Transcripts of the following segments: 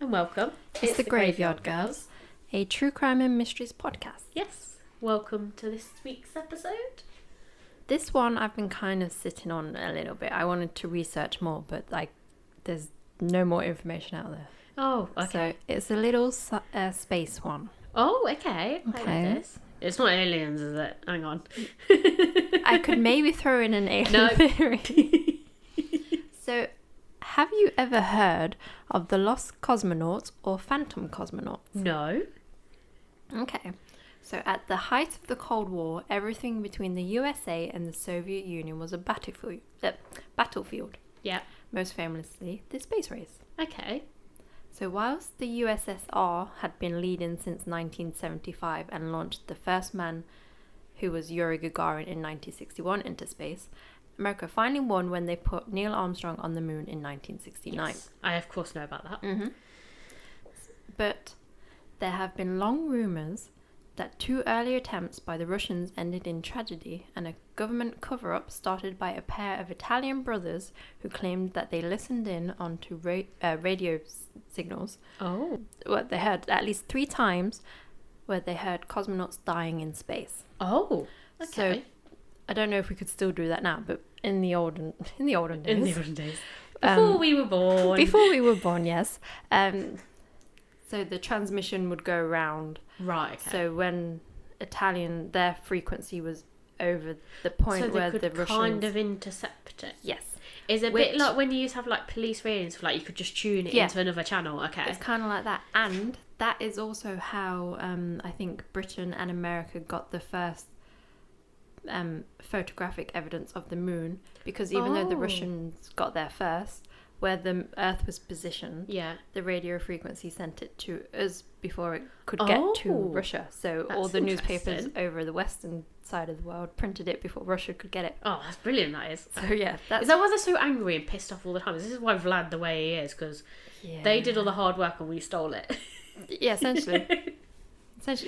and welcome. It's the Graveyard Girls, a true crime and mysteries podcast. Yes, welcome to this week's episode. This one I've been kind of sitting on a little bit. I wanted to research more, but there's no more information out there. Oh, okay. So it's a little space one. Oh, okay. I like this. It's not aliens, is it? Hang on. I could maybe throw in an alien theory. So, have you ever heard of the lost cosmonauts or phantom cosmonauts? No. Okay. So, at the height of the Cold War, everything between the USA and the Soviet Union was a battlefield. Yeah. Most famously, the space race. Okay. So, whilst the USSR had been leading since 1975 and launched the first man, who was Yuri Gargarin, in 1961 into space, America finally won when they put Neil Armstrong on the moon in 1969. Yes, I of course know about that. Mm-hmm. But there have been long rumours that two earlier attempts by the Russians ended in tragedy, and a government cover-up started by a pair of Italian brothers who claimed that they listened in onto radio signals. Oh. Well, they heard at least 3 times where they heard cosmonauts dying in space. Oh. Okay. So I don't know if we could still do that now, but in the olden days. Before we were born. Before we were born, yes. So the transmission would go around. Right, okay. So when their frequency was over the point where the Russians... kind of intercept it. Yes. Is it a bit like when you used to have like police radios, like you could just tune it into another channel? Okay. It's kind of like that. And that is also how I think Britain and America got the first photographic evidence of the moon, because even though the Russians got there first, where the Earth was positioned, the radio frequency sent it to us before it could get to Russia. So all the newspapers over the western side of the world printed it before Russia could get it. Oh, that's brilliant, that is. So yeah. Is that why they're so angry and pissed off all the time? This is why Vlad the way he is, because they did all the hard work and we stole it. Yeah, essentially.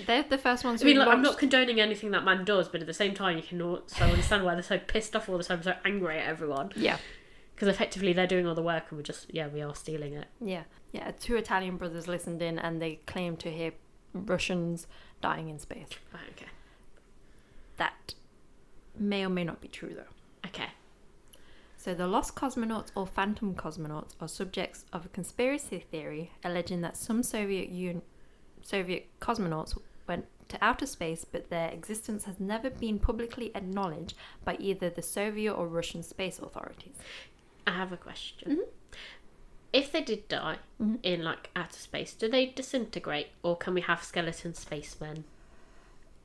They're the first ones. I mean, I'm not condoning anything that man does, but at the same time, you can also understand why they're so pissed off all the time, so angry at everyone. Yeah. Because effectively, they're doing all the work, and we are stealing it. Yeah. Yeah. 2 Italian brothers listened in, and they claimed to hear Russians dying in space. Right, okay. That may or may not be true, though. Okay. So the lost cosmonauts or phantom cosmonauts are subjects of a conspiracy theory alleging that some Soviet cosmonauts went to outer space, but their existence has never been publicly acknowledged by either the Soviet or Russian space authorities. I have a question. Mm-hmm. If they did die in like outer space, do they disintegrate, or can we have skeleton spacemen?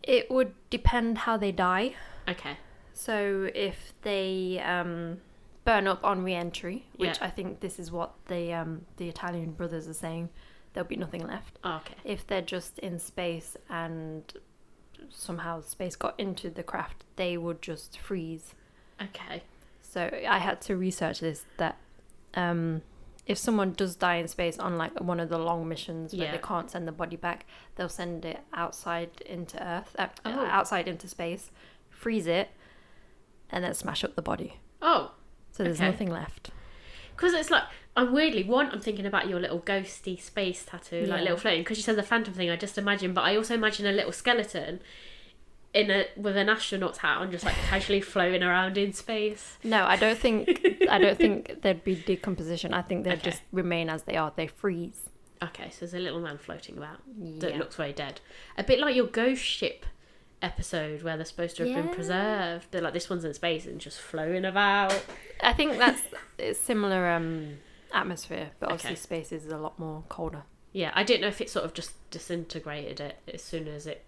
It would depend how they die. Okay. So if they burn up on re-entry, which I think this is what the Italian brothers are saying, there'll be nothing left. Oh, okay. If they're just in space and somehow space got into the craft, they would just freeze. Okay. So I had to research this, that if someone does die in space on like one of the long missions where they can't send the body back, they'll send it outside into Earth, outside into space, freeze it, and then smash up the body. Oh. So there's nothing left. Because it's like, I'm thinking about your little ghosty space tattoo, like little floating. Because you said the phantom thing, I just imagine, but I also imagine a little skeleton with an astronaut's hat on, just like casually floating around in space. No, I don't think there'd be decomposition. I think they'd just remain as they are. They freeze. Okay, so there's a little man floating about that looks very dead. A bit like your ghost ship episode where they're supposed to have been preserved. They're like, this one's in space and just floating about. I think it's similar atmosphere, but obviously space is a lot more colder. Yeah, I didn't know if it sort of just disintegrated it as soon as it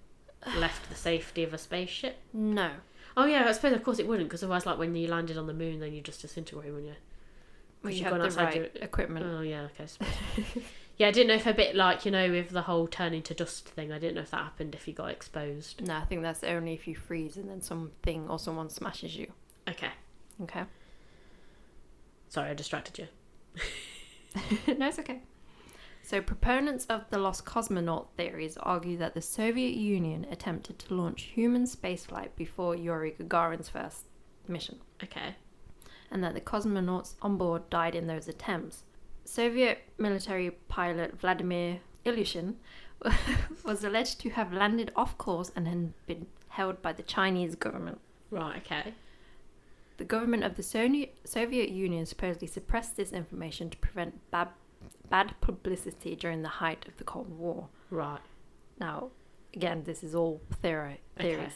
left the safety of a spaceship. No. Oh yeah, I suppose of course it wouldn't, because otherwise, like when you landed on the moon, then you just disintegrate, wouldn't you? Well, you have the right equipment. Oh yeah, okay. Yeah, I didn't know if a bit like, with the whole turning to dust thing, I didn't know if that happened if you got exposed. No, I think that's only if you freeze and then something or someone smashes you. Okay. Sorry, I distracted you. No, it's okay. So proponents of the lost cosmonaut theories argue that the Soviet Union attempted to launch human spaceflight before Yuri Gagarin's first mission. Okay. And that the cosmonauts on board died in those attempts. Soviet military pilot Vladimir Ilyushin was alleged to have landed off course and had been held by the Chinese government. Right, okay. The government of the Soviet Union supposedly suppressed this information to prevent bad publicity during the height of the Cold War. Right. Now, again, this is all theories. Okay.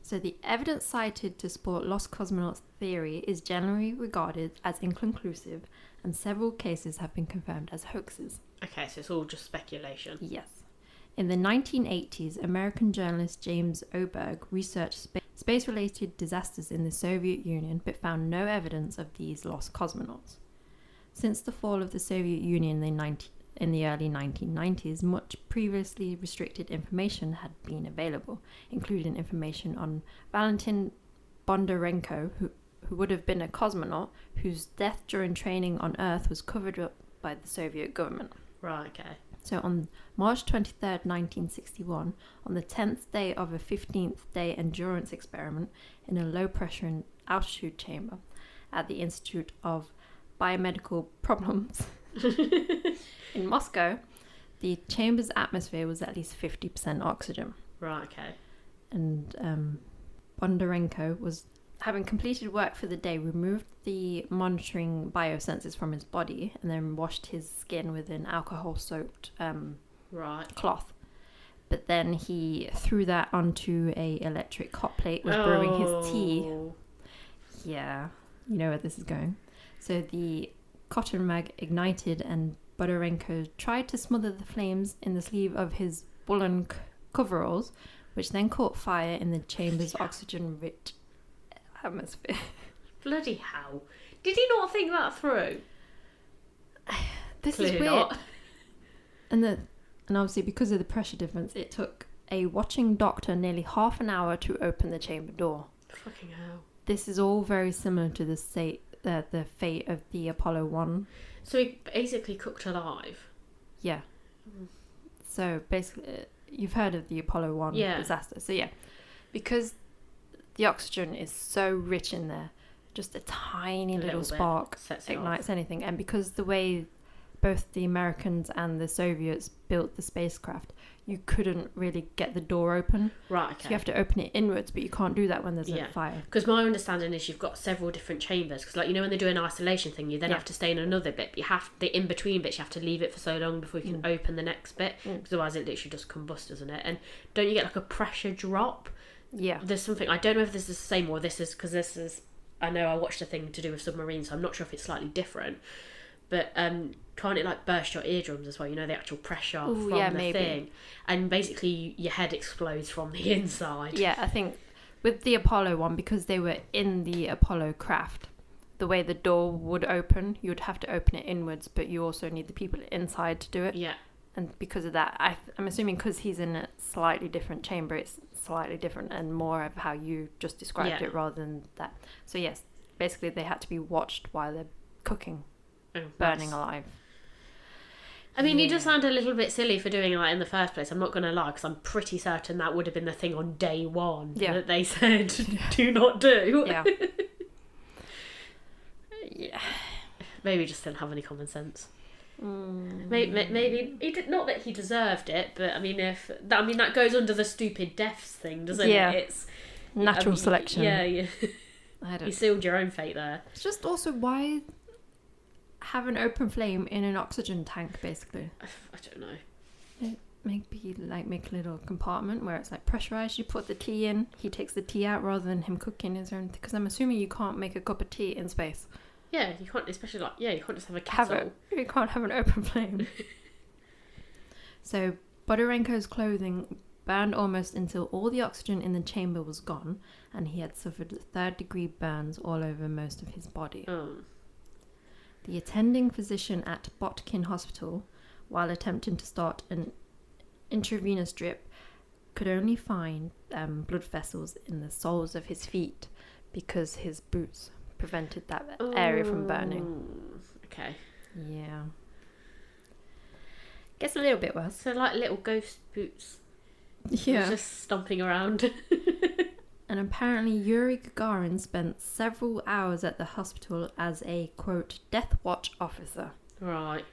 So the evidence cited to support lost cosmonauts theory is generally regarded as inconclusive, and several cases have been confirmed as hoaxes. Okay, so it's all just speculation. Yes. In the 1980s, American journalist James Oberg researched space-related disasters in the Soviet Union but found no evidence of these lost cosmonauts. Since the fall of the Soviet Union in the early 1990s, much previously restricted information had been available, including information on Valentin Bondarenko, who would have been a cosmonaut whose death during training on Earth was covered up by the Soviet government. Right, okay. So on March 23rd, 1961, on the 10th day of a 15th-day endurance experiment in a low-pressure and altitude chamber at the Institute of Biomedical Problems in Moscow, the chamber's atmosphere was at least 50% oxygen. Right, okay. And Bondarenko was, having completed work for the day, removed the monitoring biosensors from his body and then washed his skin with an alcohol-soaked right. cloth. But then he threw that onto a electric hot plate with brewing his tea. Yeah, you know where this is going. So the cotton rag ignited and Bondarenko tried to smother the flames in the sleeve of his woolen coveralls, which then caught fire in the chamber's oxygen-rich atmosphere. Bloody hell. Did he not think that through? This Clearly is weird. not. And obviously because of the pressure difference, it took a watching doctor nearly half an hour to open the chamber door. Fucking hell. This is all very similar to the fate of the Apollo 1. So he basically cooked alive? Yeah. So basically, you've heard of the Apollo 1 disaster. So yeah, because the oxygen is so rich in there, just a tiny little spark ignites anything. And because the way both the Americans and the Soviets built the spacecraft, you couldn't really get the door open. Right, okay. So you have to open it inwards, but you can't do that when there's a fire. Because my understanding is you've got several different chambers. Because, like, you know, when they do an isolation thing, you then have to stay in another bit. But you have the in-between bits, you have to leave it for so long before you can open the next bit. Because otherwise it literally just combusts, doesn't it? And don't you get, like, a pressure drop? Yeah. There's something, I don't know if this is the same or this is, because this is, I know I watched a thing to do with submarines, so I'm not sure if it's slightly different. But can't it like burst your eardrums as well? You know, the actual pressure from the thing. And basically your head explodes from the inside. Yeah, I think with the Apollo one, because they were in the Apollo craft, the way the door would open, you would have to open it inwards, but you also need the people inside to do it. Yeah. And because of that, I'm assuming because he's in a slightly different chamber, it's slightly different and more of how you just described it rather than that. So yes, basically they had to be watched while they're cooking. Burning alive. I mean, you just sound a little bit silly for doing that in the first place. I'm not going to lie, because I'm pretty certain that would have been the thing on day one that they said, do not do. Yeah. Yeah. Maybe he just didn't have any common sense. Maybe he did, not that he deserved it, but I mean, that goes under the stupid deaths thing, doesn't it? It's natural selection. Yeah. You sealed your own fate there. It's just also why have an open flame in an oxygen tank, basically. I don't know. Maybe like make a little compartment where it's like pressurized. You put the tea in, he takes the tea out rather than him cooking his own. Because I'm assuming you can't make a cup of tea in space. Yeah, you can't, especially you can't just have a kettle. You can't have an open flame. So Bondarenko's clothing burned almost until all the oxygen in the chamber was gone, and he had suffered third-degree burns all over most of his body. The attending physician at Botkin Hospital, while attempting to start an intravenous drip, could only find blood vessels in the soles of his feet because his boots prevented that area from burning. Okay. Yeah. Gets a little bit worse. So like little ghost boots. Yeah. Just stomping around. And And apparently Yuri Gagarin spent several hours at the hospital as a, quote, death watch officer. Right.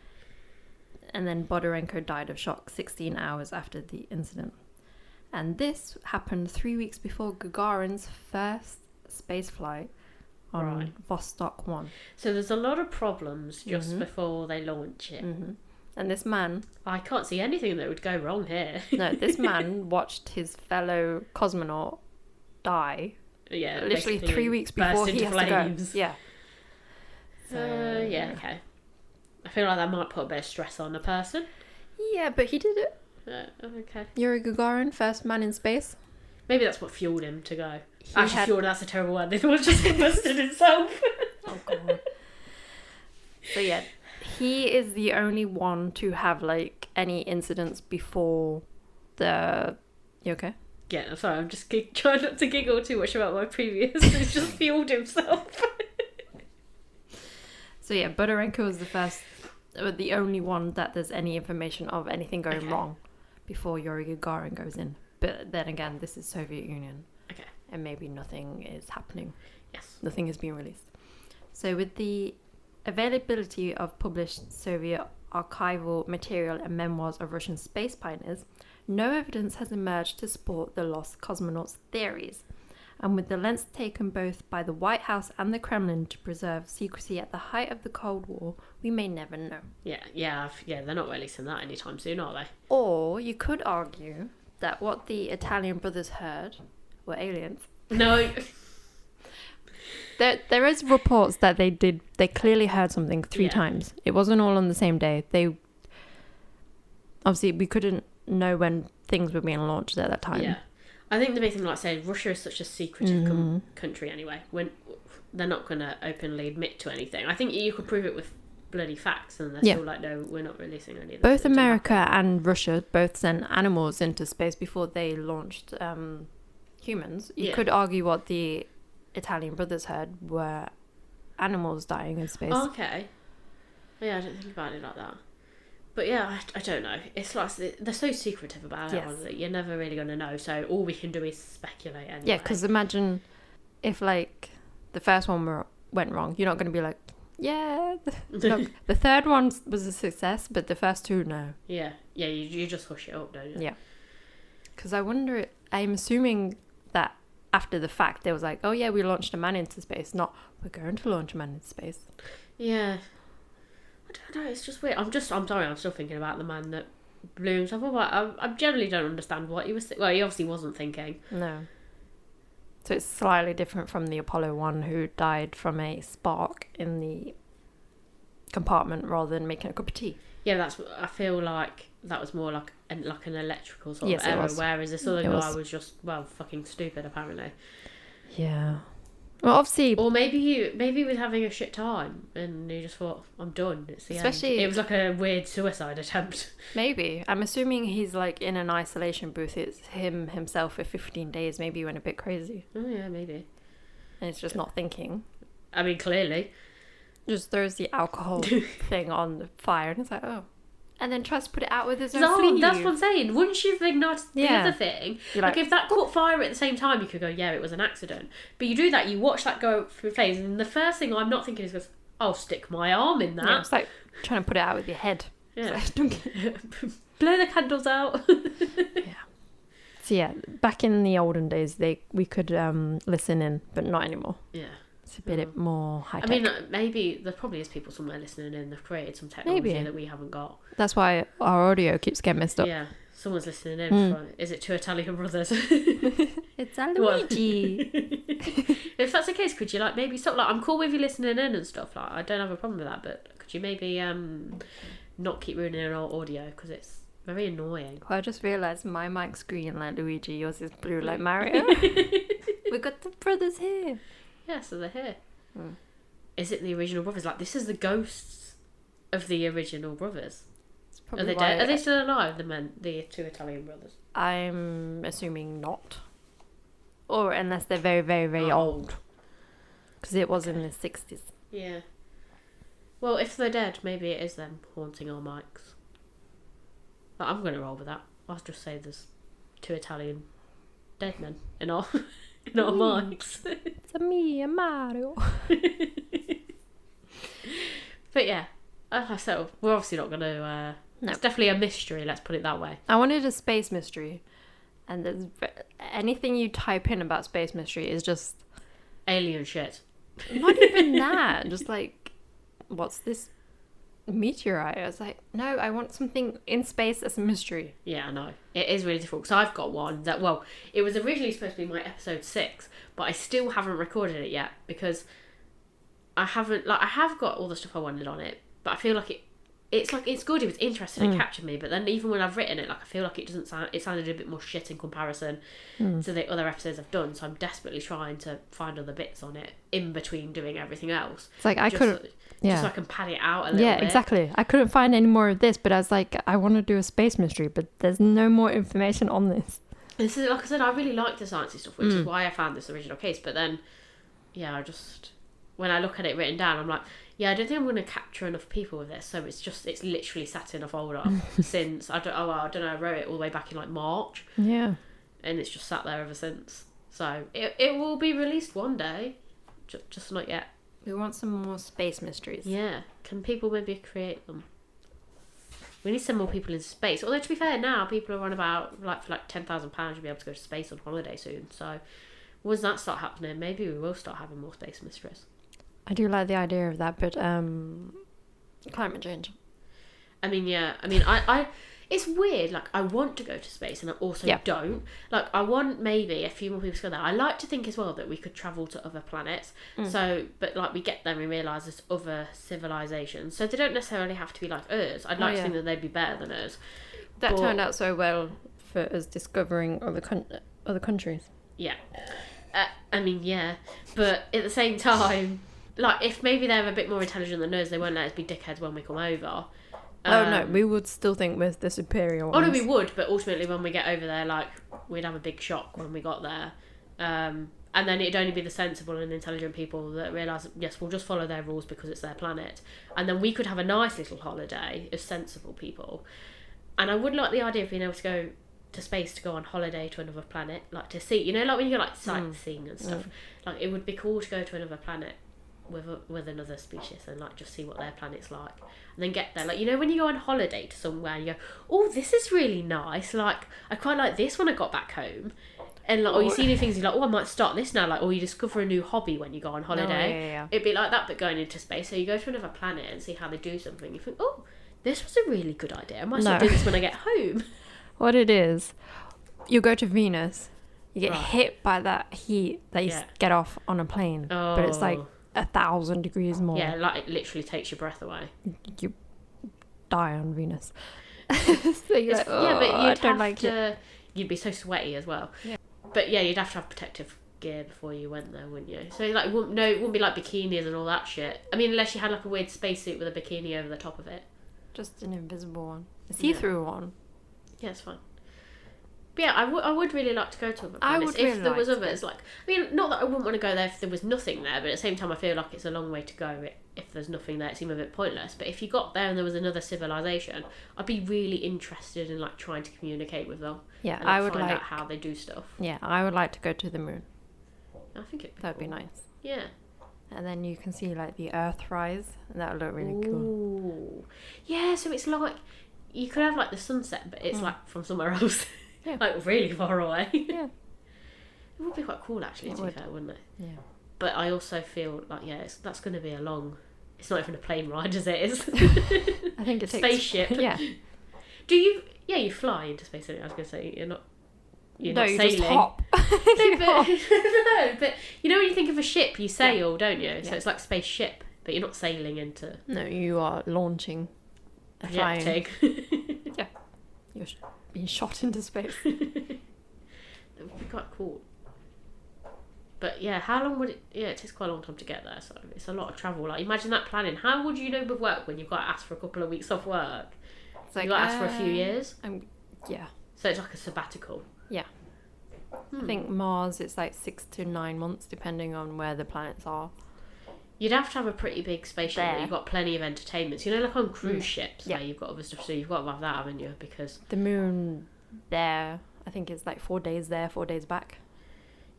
And then Bodarenko died of shock 16 hours after the incident. And this happened 3 weeks before Gagarin's first space flight on Vostok 1. So there's a lot of problems just before they launch it. Mm-hmm. And this man... I can't see anything that would go wrong here. No, this man watched his fellow cosmonaut die. Yeah, literally 3 weeks before he has flames. to go. Yeah. So, yeah, okay. I feel like that might put a bit of stress on a person. Yeah, but he did it. Okay. Yuri Gagarin, first man in space. Maybe that's what fueled him to go. Fueled, that's a terrible word. This was just invested himself. Oh, God. So, yeah, he is the only one to have, like, any incidents before the... You okay? Yeah, sorry, I'm just trying not to giggle too much about my previous. He's just fueled himself. So, yeah, Bodarenko was the only one that there's any information of anything going wrong before Yuri Gagarin goes in. But then again, this is Soviet Union. Okay. And maybe nothing is happening. Yes. Nothing is being released. So with the availability of published Soviet archival material and memoirs of Russian space pioneers, no evidence has emerged to support the lost cosmonauts threaries. And with the lengths taken both by the White House and the Kremlin to preserve secrecy at the height of the Cold War, we may never know. Yeah, they're not releasing that anytime soon, are they? Or you could argue that what the Italian brothers heard were aliens. No. There is reports that they clearly heard something three times. It wasn't all on the same day. Obviously, we couldn't know when things were being launched at that time. Yeah. I think the big thing, like I said, Russia is such a secretive country anyway. When they're not going to openly admit to anything. I think you could prove it with bloody facts, and they're still like, no, we're not releasing any of this. Both America and Russia both sent animals into space before they launched humans. You could argue what the Italian brothers heard were animals dying in space. Oh, okay. Yeah, I didn't think about it like that. But yeah, I don't know. It's like they're so secretive about it that you're never really going to know. So all we can do is speculate anyway. Yeah, because imagine if like the first one went wrong, you're not going to be like, yeah. Look, the third one was a success, but the first two, no. Yeah, you just hush it up, don't you? Yeah. Because I'm assuming that after the fact, they was like, oh yeah, we launched a man into space, not we're going to launch a man into space. Yeah. I don't know, it's just weird. I'm sorry, I'm still thinking about the man that blew himself up. I generally don't understand what he was well, he obviously wasn't thinking. No. So it's slightly different from the Apollo one, who died from a spark in the compartment rather than making a cup of tea. Yeah, I feel like that was more like an electrical sort of error, whereas this other guy was just, fucking stupid, apparently. Yeah. Well, obviously... Or maybe he was having a shit time and he just thought, I'm done, it's the end. It was like a weird suicide attempt. Maybe. I'm assuming he's like in an isolation booth. It's himself for 15 days. Maybe he went a bit crazy. Oh yeah, maybe. And it's just not thinking. I mean, clearly. Just throws the alcohol thing on the fire and it's like, oh. And then tries to put it out with his own sleeve. That's what I'm saying. Once you've ignited the other thing, like if that caught fire at the same time, you could go, yeah, it was an accident. But you do that, you watch that go through flames, and the first thing I'm not thinking is, I'll stick my arm in that. Yeah, it's like trying to put it out with your head. Yeah. Blow the candles out. Yeah. So yeah, back in the olden days, we could listen in, but not anymore. Yeah. It's a bit more high tech. I mean, maybe there probably is people somewhere listening in. They've created some technology that we haven't got. That's why our audio keeps getting messed up. Yeah, someone's listening in. Is it two Italian brothers? It's Luigi. If that's the case, could you maybe stop? I'm cool with you listening in and stuff. I don't have a problem with that. But could you maybe not keep ruining our audio because it's very annoying. Well, I just realised my mic's green like Luigi, yours is blue like Mario. We got the brothers here. Yeah, so they're here. Is it the original brothers? This is the ghosts of the original brothers. Are they dead? Are they still alive, the two Italian brothers? I'm assuming not. Or unless they're very, very, very old. Because it was in the 60s. Yeah. Well, if they're dead, maybe it is them haunting our mics. But I'm going to roll with that. I'll just say there's two Italian dead men in our not mics. It's a me and Mario. But yeah, so we're obviously not going to... No. It's definitely a mystery, let's put it that way. I wanted a space mystery. And there's anything you type in about space mystery is just... Alien shit. Not even that. Just like, what's this meteorite? I was like, no, I want something in space that's a mystery. Yeah, I know. It is really difficult. So I've got one that, well, it was originally supposed to be my episode 6, but I still haven't recorded it yet because I have got all the stuff I wanted on it, but I feel like it's good, it was interesting, it captured me, but then even when I've written it, like, I feel like it sounded a bit more shit in comparison to the other episodes I've done, so I'm desperately trying to find other bits on it in between doing everything else. It's like, just so I can pad it out a little bit. Yeah, exactly. I couldn't find any more of this, but I was like, I want to do a space mystery, but there's no more information on this. This is, like I said, I really like the sciencey stuff, which is why I found this original case, but then, yeah, when I look at it written down, I'm like, yeah, I don't think I'm going to capture enough people with this, so it's literally sat in a folder since, I don't know, I wrote it all the way back in like March. Yeah. And it's just sat there ever since. So it will be released one day, just not yet. We want some more space mysteries. Yeah, can people maybe create them? We need some more people in space. Although, to be fair, now people are on about, like, for like £10,000 you'll be able to go to space on holiday soon, so once that start happening, maybe we will start having more space mysteries. I do like the idea of that, but climate change. I mean, yeah. I mean, I it's weird. Like, I want to go to space, and I also don't. Like, I want maybe a few more people to go there. I like to think as well that we could travel to other planets. So, but like, we get there and we realise there's other civilizations. So they don't necessarily have to be like us. I'd like to think that they'd be better than us. That turned out so well for us discovering other countries. Yeah. I mean, yeah. But at the same time, like, if maybe they're a bit more intelligent than us, they won't let us be dickheads when we come over. No, we would still think we're the superior ones. Oh, no, we would, but ultimately when we get over there, like, we'd have a big shock when we got there. And then it'd only be the sensible and intelligent people that realise, yes, we'll just follow their rules because it's their planet. And then we could have a nice little holiday as sensible people. And I would like the idea of being able to go to space to go on holiday to another planet, like to see, you know, like when you go like sightseeing and stuff, like it would be cool to go to another planet with another species and like just see what their planet's like, and then get there, like, you know, when you go on holiday to somewhere and you go, oh, this is really nice, like I quite like this when I got back home, and like, or you see new things, you're like, oh, I might start this now, like, or you discover a new hobby when you go on holiday. It'd be like that, but going into space. So you go to another planet and see how they do something, you think, oh, this was a really good idea, I might start doing this when I get home. What it is, you go to Venus, you get hit by that heat that you get off on a plane, but it's like 1,000 degrees more. Yeah, like it literally takes your breath away. You die on Venus. So you're like, yeah, but it. You'd be so sweaty as well. Yeah. But yeah, you'd have to have protective gear before you went there, wouldn't you? So like, it wouldn't be like bikinis and all that shit. I mean, unless you had like a weird spacesuit with a bikini over the top of it. Just an invisible one, a see-through one. Yeah, it's fine. But yeah, I would really like to go to other planets if there was others. Like, I mean, not that I wouldn't want to go there if there was nothing there, but at the same time, I feel like it's a long way to go. If there's nothing there, it seems a bit pointless. But if you got there and there was another civilization, I'd be really interested in like trying to communicate with them. Yeah, and, I would find out how they do stuff. Yeah, I would like to go to the moon. I think that'd be nice. Yeah. And then you can see like the Earth rise, and that would look really cool. Yeah, so it's like you could have like the sunset, but it's like from somewhere else. Yeah. Like really far away. Yeah. It would be quite cool actually, to be fair, wouldn't it? Yeah. But I also feel like, that's going to be a long... It's not even a plane ride as it is. I think it takes... Spaceship. Yeah. Do you... Yeah, you fly into space, I was going to say. You're not sailing. Just hop. No, but you know when you think of a ship, you sail, don't you? So it's like spaceship, but you're not sailing into... No, you are launching. Flying. Yeah. You're being shot into space. It would be quite cool. But yeah, how long would it... Yeah, it takes quite a long time to get there, so it's a lot of travel. Like, imagine that planning. How would you know with work when you've got to ask for a couple of weeks off work? It's like, you've got to ask for a few years? Yeah. So it's like a sabbatical? Yeah. I think Mars, it's like 6 to 9 months, depending on where the planets are. You'd have to have a pretty big spaceship where you've got plenty of entertainments. You know, like on cruise ships where you've got other stuff to do. You've got to have that, haven't you? Because... The moon there, I think it's like 4 days there, 4 days back.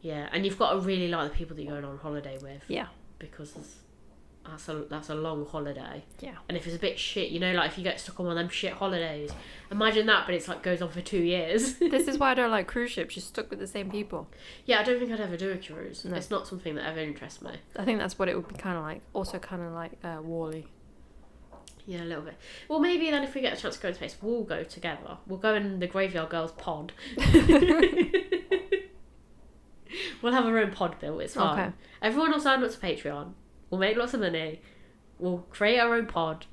Yeah, and you've got to really like the people that you're going on holiday with. Yeah. Because that's a long holiday. Yeah. And if it's a bit shit, like if you get stuck on one of them shit holidays, imagine that, but it's like goes on for 2 years. This is why I don't like cruise ships. You're stuck with the same people. Yeah, I don't think I'd ever do a cruise. No. It's not something that ever interests me. I think that's what it would be kind of like. Also kind of like Wall-E. Yeah, a little bit. Well, maybe then if we get a chance to go in space, we'll go together. We'll go in the Graveyard Girls pod. We'll have our own pod built. It's fine. Okay. Everyone will sign up to Patreon. We'll make lots of money. We'll create our own pod.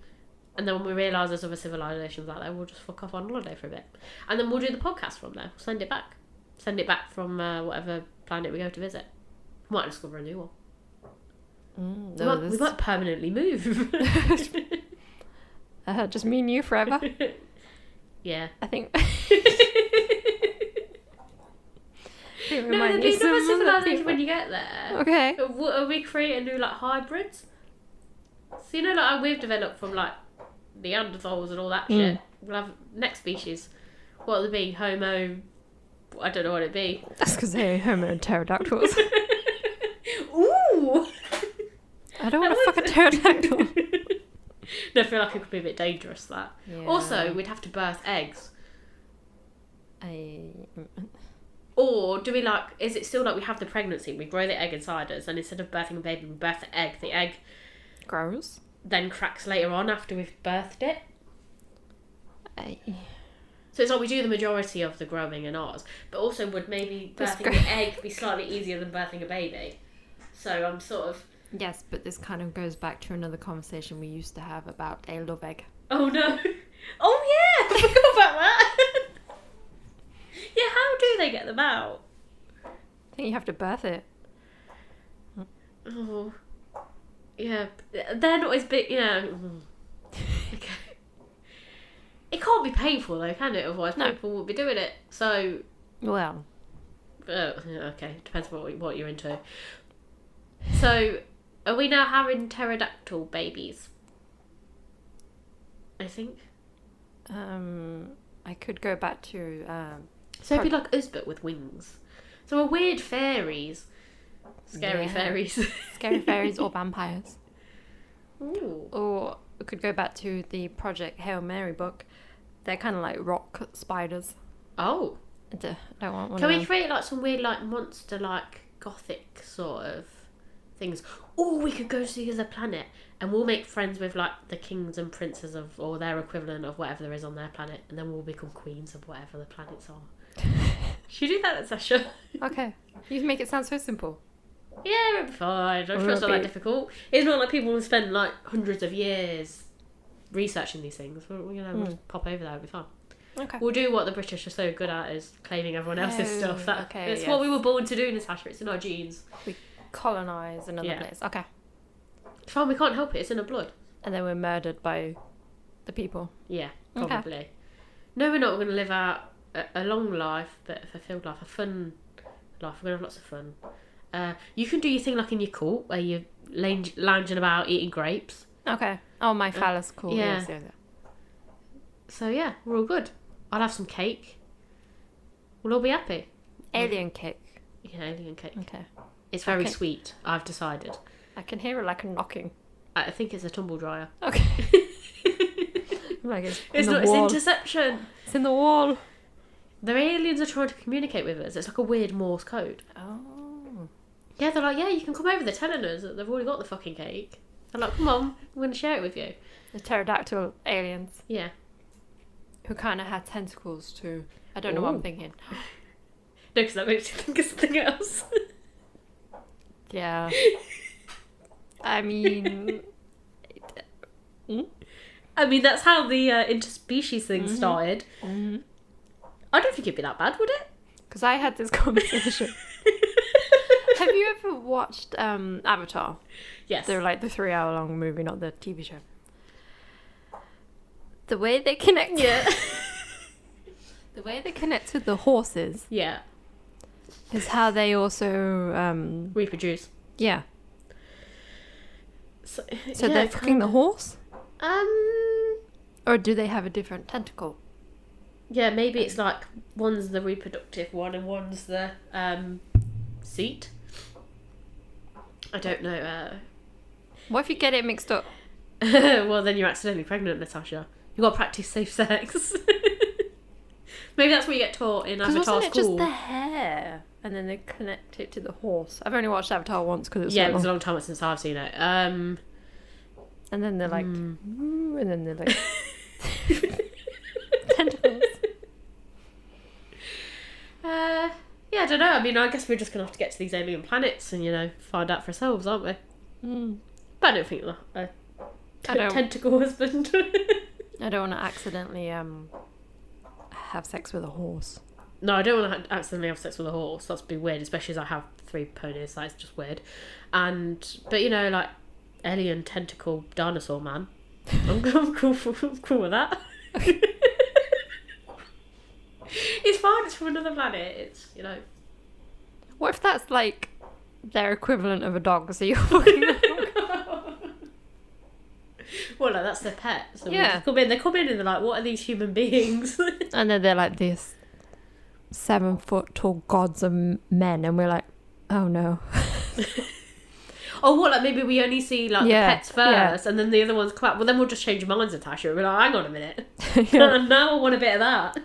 And then when we realise there's other civilisations out there, we'll just fuck off on holiday for a bit. And then we'll do the podcast from there. We'll send it back. Send it back from whatever planet we go to visit. We might discover a new one. We might permanently move. Just me and you forever? Yeah. I think... No, there'll be another civilization when you get there. Okay. We create a new hybrids. So like how we've developed from Neanderthals and all that shit. We'll have next species. What'll it be? Homo. I don't know what it'd be. That's because they're Homo pterodactyls. Ooh. I don't want to fuck a pterodactyl. No, I feel like it could be a bit dangerous. That. Yeah. Also, we'd have to birth eggs. Or do we is it still we have the pregnancy, we grow the egg inside us, and instead of birthing a baby, we birth the egg grows, then cracks later on after we've birthed it? So it's we do the majority of the growing in ours, but also would maybe birthing the egg be slightly easier than birthing a baby? So I'm sort of... Yes, but this kind of goes back to another conversation we used to have about a love egg. Oh no! Oh yeah! I forgot about that! Yeah, how do they get them out? I think you have to birth it. Oh. Yeah, they're not as big, yeah. Okay. It can't be painful though, can it? Otherwise people won't be doing it. So... Well. Okay, depends what you're into. So, are we now having pterodactyl babies? I think. I could go back to... So it'd be like us, but with wings. So we're weird fairies. Scary fairies. Scary fairies or vampires. Ooh. Or we could go back to the Project Hail Mary book. They're kind of like rock spiders. Oh. I don't want one. Can we create some weird monster gothic sort of things? Or we could go to the other planet and we'll make friends with the kings and princes or their equivalent of whatever there is on their planet, and then we'll become queens of whatever the planets are. Should you do that, Natasha? Okay. You make it sound so simple. Yeah, it'll be fine. I'm sure it's not that difficult. It's not like people will spend hundreds of years researching these things. We'll just pop over there, it'll be fine. Okay. We'll do what the British are so good at, is claiming everyone else's stuff. That's what we were born to do, Natasha. It's in our genes. We colonise another place. Okay. It's fine, we can't help it. It's in our blood. And then we're murdered by the people. Yeah, probably. Okay. No, we're not. We're going to live out a long life, but a fulfilled life, a fun life. We're going to have lots of fun. You can do your thing in your court, where you're lounging about eating grapes. Okay. Oh, my phallus court. Yeah. Yes. So yeah, we're all good. I'll have some cake. We'll all be happy. Alien cake. Yeah, alien cake. Okay. It's very sweet, I've decided. I can hear it like a knocking. I think it's a tumble dryer. Okay. It's not. It's interception. It's in the wall. The aliens are trying to communicate with us. It's like a weird Morse code. Oh. Yeah, they're like, yeah, you can come over. They're telling us that they've already got the fucking cake. They're like, come on, I'm going to share it with you. The pterodactyl aliens. Yeah. Who kind of had tentacles too. I don't know what I'm thinking. No, because that makes you think of something else. Yeah. I mean... I mean, that's how the interspecies thing started. Mm-hmm. I don't think it'd be that bad, would it? Because I had this conversation. Have you ever watched Avatar? Yes. They're the 3-hour long movie, not the TV show. The way they connect... Yeah. The way they connect to the horses... Yeah. Is how they also... reproduce. Yeah. So they're fucking the horse? Or do they have a different tentacle? Yeah, maybe it's one's the reproductive one and one's the seat. I don't know. What if you get it mixed up? Well, then you're accidentally pregnant, Natasha. You've got to practice safe sex. Maybe that's what you get taught in Avatar Wasn't school. it just the hair? And then they connect it to the horse. I've only watched Avatar once because it was it was a long time since I've seen it. And then they're like... and then they're like... tentacles. Yeah, I don't know. I mean, I guess we're just going to have to get to these alien planets and, find out for ourselves, aren't we? But I don't think a tentacle husband. I don't want to accidentally have sex with a horse. No, I don't want to accidentally have sex with a horse. That'd be weird, especially as I have 3 ponies. That's just weird. But like alien tentacle dinosaur man. I'm cool with that. It's fine. It's from another planet. It's What if that's like their equivalent of a dog? So you're fucking a dog. Well, no, that's their pet. So yeah. They come in and they're like, what are these human beings? And then they're like these 7 foot tall gods of men, and we're like, oh no. Oh, what? Like maybe we only see the pets first, and then the other ones come out. Well, then we'll just change your minds, Natasha. We're like, hang on a minute. And now I want a bit of that.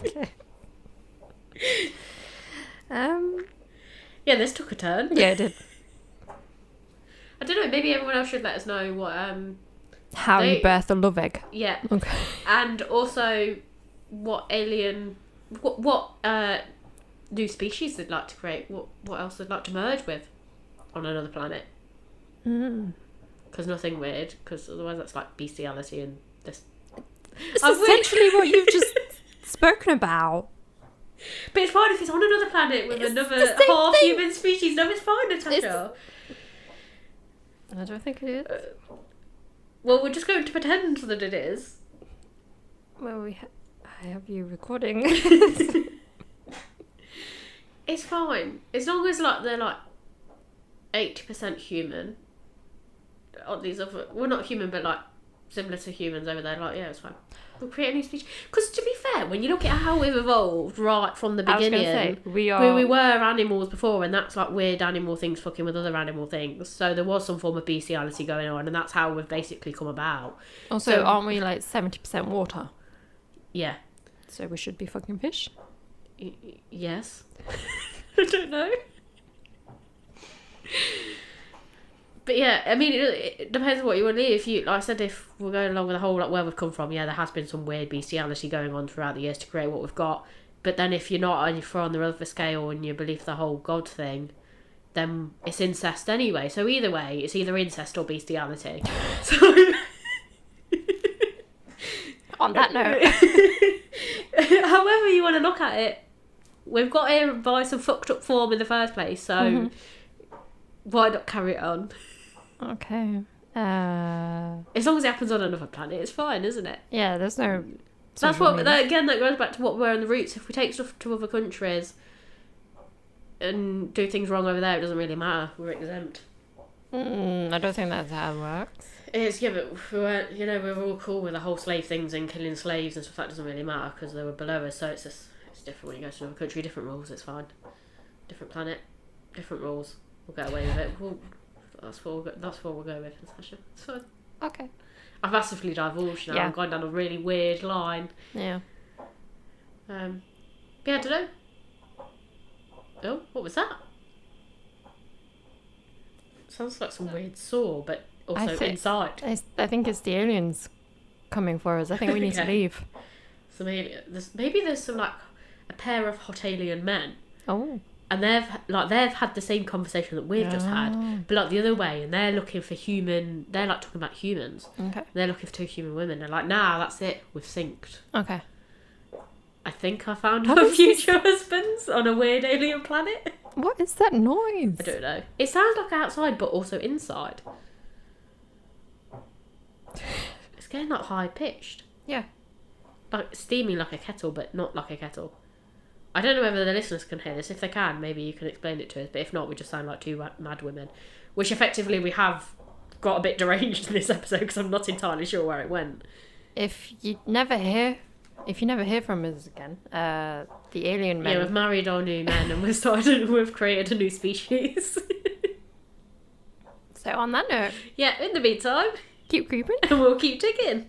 Okay. Yeah, this took a turn. Yeah, it did. I don't know. Maybe everyone else should let us know what how you birth a love egg. Yeah. Okay. And also, what new species they'd like to create. What else they'd like to merge with on another planet. Because nothing weird. Because otherwise, that's like bestiality and this. It's essentially what you've just spoken about. But it's fine if it's on another planet with another half-human species. No, it's fine, Natasha. I don't think it is. Well, we're just going to pretend that it is. Well, I have you recording. It's fine. As long as they're 80% human. On these other... Well, not human, but similar to humans over there. Yeah, it's fine. We'll create a new species. Because to be fair, when you look at how we've evolved right from the beginning, I was gonna say, we were animals before, and that's weird animal things fucking with other animal things. So there was some form of bestiality going on, and that's how we've basically come about. Also, aren't we 70% water? Yeah. So we should be fucking fish? Yes. I don't know. But yeah, I mean, it depends on what you want to leave. Like I said, if we're going along with the whole where we've come from, there has been some weird bestiality going on throughout the years to create what we've got. But then if you're not, and you're on the other scale and you believe the whole God thing, then it's incest anyway. So either way, it's either incest or bestiality. So on that note, however you want to look at it, we've got here by some fucked up form in the first place. So why not carry it on? Okay. As long as it happens on another planet, it's fine, isn't it? Yeah, there's no... That's what... That goes back to what we're in the roots. If we take stuff to other countries and do things wrong over there, it doesn't really matter. We're exempt. I don't think that's how it works. It is, yeah, but we weren't... we're all cool with the whole slave things and killing slaves and stuff. That doesn't really matter because they were below us. So it's different when you go to another country. Different rules, it's fine. Different planet, different rules. We'll get away with it. That's what we'll go with, Natasha. It's fine. Okay. I've massively divulged now. Yeah. I'm going down a really weird line. Yeah. Yeah, I don't know. Oh, what was that? Sounds like some weird saw, but also inside. I think it's the aliens coming for us. I think we need to leave. So maybe there's some a pair of hot alien men. Oh. And they've had the same conversation that we've just had, but the other way, and they're looking for human. They're talking about humans. Okay. They're looking for 2 human women. They're nah, that's it. We've synced. Okay. I think I found our future husbands on a weird alien planet. What is that noise? I don't know. It sounds like outside, but also inside. It's getting high pitched. Yeah. Steaming like a kettle, but not like a kettle. I don't know whether the listeners can hear this. If they can, maybe you can explain it to us. But if not, we just sound like 2 mad women. Which effectively we have got a bit deranged in this episode because I'm not entirely sure where it went. If you never hear if you never hear from us again, the alien men... Yeah, we've married our new men and we've created a new species. So on that note... Yeah, in the meantime... Keep creeping. And we'll keep digging.